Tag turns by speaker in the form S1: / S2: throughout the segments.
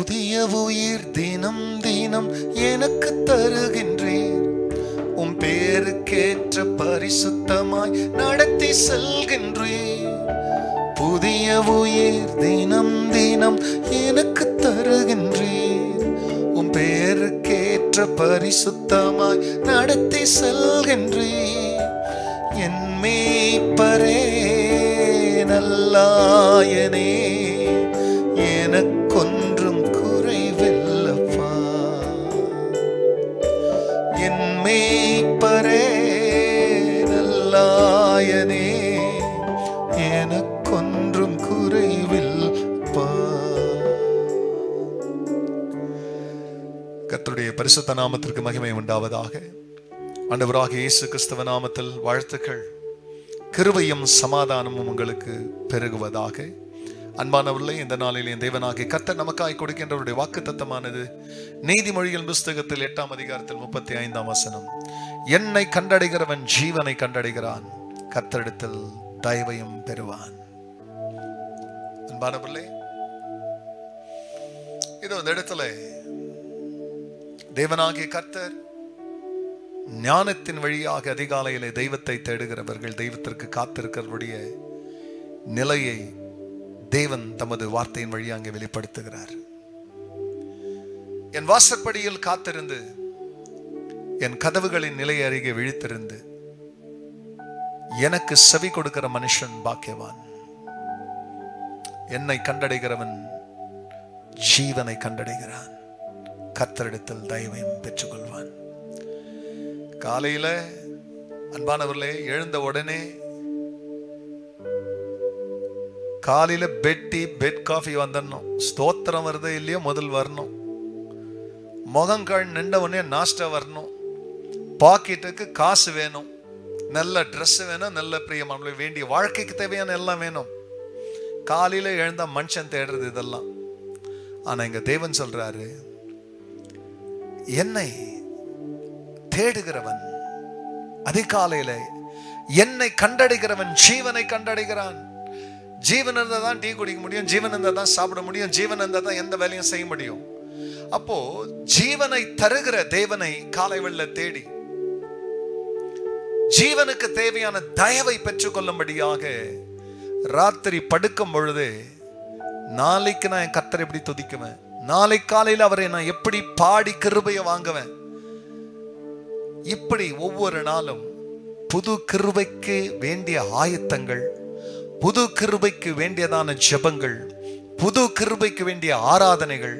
S1: புதிய உயிர் தினம் தினம் எனக்கு தருகின்றீர். உம் பேருக்கேற்ற பரிசுத்தமாய் நடத்தி செல்கின்றீர். புதிய உயிர் தினம் தினம் எனக்கு தருகின்றீர். உம் பேருக்கேற்ற பரிசுத்தமாய் நடத்தி செல்கின்றீர். என் மேய்ப்பரே நல்லாயனே, எனக்கொன்றும் குறைவில்லப்பா. என் மேய்ப்பரே நல்லாயனே, எனக்கொன்றும் குறைவில்லப்பா. கர்த்தருடைய பரிசுத்த நாமத்திற்கு மகிமை உண்டாவதாக. ஆண்டவராகிய இயேசு கிறிஸ்துவ நாமத்தில் வாழ்த்துக்கள். கிருபையும் சமாதானமும் உங்களுக்கு பெருகுவதாக. அன்பானவர்களே, இந்த நாளில் என் தேவனாகிய கர்த்தர் நமக்காய் கொடுக்கின்றவருடைய வாக்குத்தத்தமானது நீதிமொழிகள் புஸ்தகத்தில் 8ஆம் அதிகாரத்தில் 35ஆம் வசனம். என்னை கண்டடைகிறவன் ஜீவனை கண்டடைகிறான், கர்த்தரிடத்தில் தயவையும் பெறுவான். அன்பானவர்களே, இது இந்த இடத்துல தேவனாகிய கர்த்தர் ஞானத்தின் வழியாக அதிகாலையிலே தெய்வத்தை தேடுகிறவர்கள், தெய்வத்திற்கு காத்திருக்கிறவருடைய நிலையை தேவன் தமது வார்த்தையின் வழியாக அங்கே வெளிப்படுத்துகிறார். என் வாசற்படியில் காத்திருந்து என் கதவுகளின் நிலை அருகே விழித்திருந்து எனக்கு செவி கொடுக்கிற மனுஷன் பாக்கியவான். என்னை கண்டடைகிறவன் ஜீவனை கண்டடைகிறான், கர்த்தரிடத்தில் தயவையும் பெற்றுக்கொள்வான். காலையில அன்பானவர்களே, எழுந்த உடனே காலையில பெட் காஃபி வந்துடணும். ஸ்தோத்திரம் வருது இல்லையோ முதல் வரணும். முகங்கால் நின்ற உடனே நாஷ்டா வரணும். பாக்கெட்டுக்கு காசு வேணும், நல்ல ட்ரெஸ் வேணும், நல்ல பிரியமான வேண்டிய வாழ்க்கைக்கு தேவையான எல்லாம் வேணும். காலையில எழுந்தா மனுஷன் தேடுறது இதெல்லாம். ஆனா இங்க தேவன் சொல்றாரு, என்னை தேடுகிறவன் அதிகாலையில என்னை கண்டடைகிறவன் ஜீவனை கண்டடைகிறான். ஜீவன் இருந்தா தான் டீ குடிக்க முடியும், ஜீவன் இருந்தா தான் சாப்பிட முடியும், ஜீவன் இருந்தா தான் எந்த வேலையும் செய்ய முடியும். அப்போ ஜீவனை தருகிற தேவனை காலை வெள்ள தேடி ஜீவனுக்கு தேவையான தயவை பெற்றுக்கொள்ளும்படியாக ராத்திரி படுக்கும் பொழுது, நாளைக்கு நான் என் கர்த்தரை எப்படி துதிக்குவேன், நாளை காலையில் அவரை நான் எப்படி பாடி கிருபையை வாங்குவேன். இப்படி ஒவ்வொரு நாளும் புது கிருபைக்கு வேண்டிய ஆயத்தங்கள், புது கிருபைக்கு வேண்டியதான ஜெபங்கள், புது கிருபைக்கு வேண்டிய ஆராதனைகள்,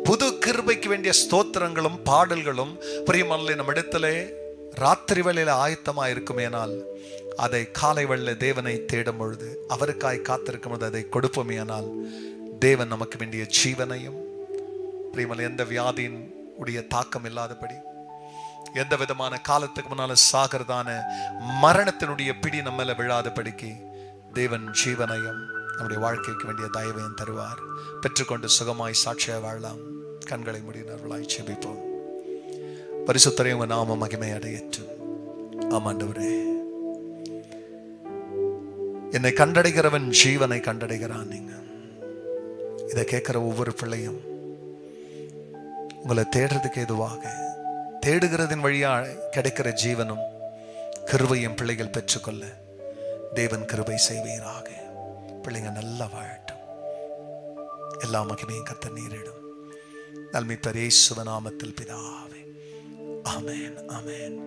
S1: புது கிருபைக்கு வேண்டிய ஸ்தோத்திரங்களும் பாடல்களும் பிரியமானவர்களே நம்ம இடத்துல ராத்திரி வேளையில ஆயத்தமா இருக்குமேனால், அதை காலை வேளையில தேவனை தேடும் பொழுது, அவருக்காய் காத்திருக்கும் பொழுது அதை கொடுப்போமேனால், தேவன் நமக்கு வேண்டிய ஜீவனையும் பிரியமானவர்களே எந்த வியாதியின் உடைய தாக்கம் இல்லாதபடி, எந்த விதமான காலத்துக்கு முன்னால சாகிறதான மரணத்தினுடைய பிடி நம்ம மேல விழாதபடிக்கு தேவன் ஜீவனையும் நம்முடைய வாழ்க்கைக்கு வேண்டிய தயவையும் தருவார். பெற்றுக்கொண்டு சுகமாய் சாட்சியாய் வாழலாம். கண்களை மூடினவர்களாய் ஜெபிப்போம். பரிசுத்தரே, உங்க நாம மகிமை அடையட்டும். ஆமாண்டவரே, என்னை கண்டடைகிறவன் ஜீவனை கண்டடைகிறான். நீங்க இதை கேட்கிற ஒவ்வொரு பிள்ளையும் உங்களை தேடுறதுக்கு எதுவாக தேடுகிறதின் வழியா கிடைக்கிற ஜீவனும் கிருபையும் பிள்ளைகள் பெற்றுக்கொள்ள தேவன் கிருபை செய்வீராக. பிள்ளைங்க நல்லா வாழட்டும். எல்லா மகிமையும் கர்த்தர் நீரிடும். நல்மீட்பர் இயேசுவின் நாமத்தில் பிதாவே, ஆமென், ஆமென்.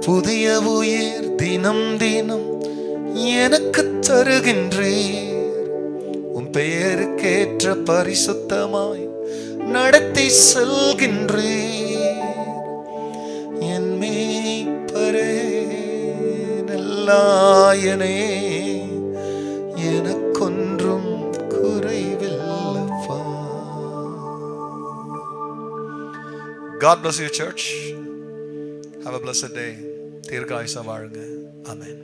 S1: புதிய உயிர் தினம் தினம் எனக்கு தருகின்றீர். உன் பெயருக்கேற்ற பரிசுத்தமாய் நடத்தி செல்கின்றீர். என் மேய்ப்பரே நல்லாயனே, எனக்கொன்றும் குறைவில்லப்பா. God bless you, church. Have a blessed day. தீர்காயுசா வாழுங்க. ஆமென்.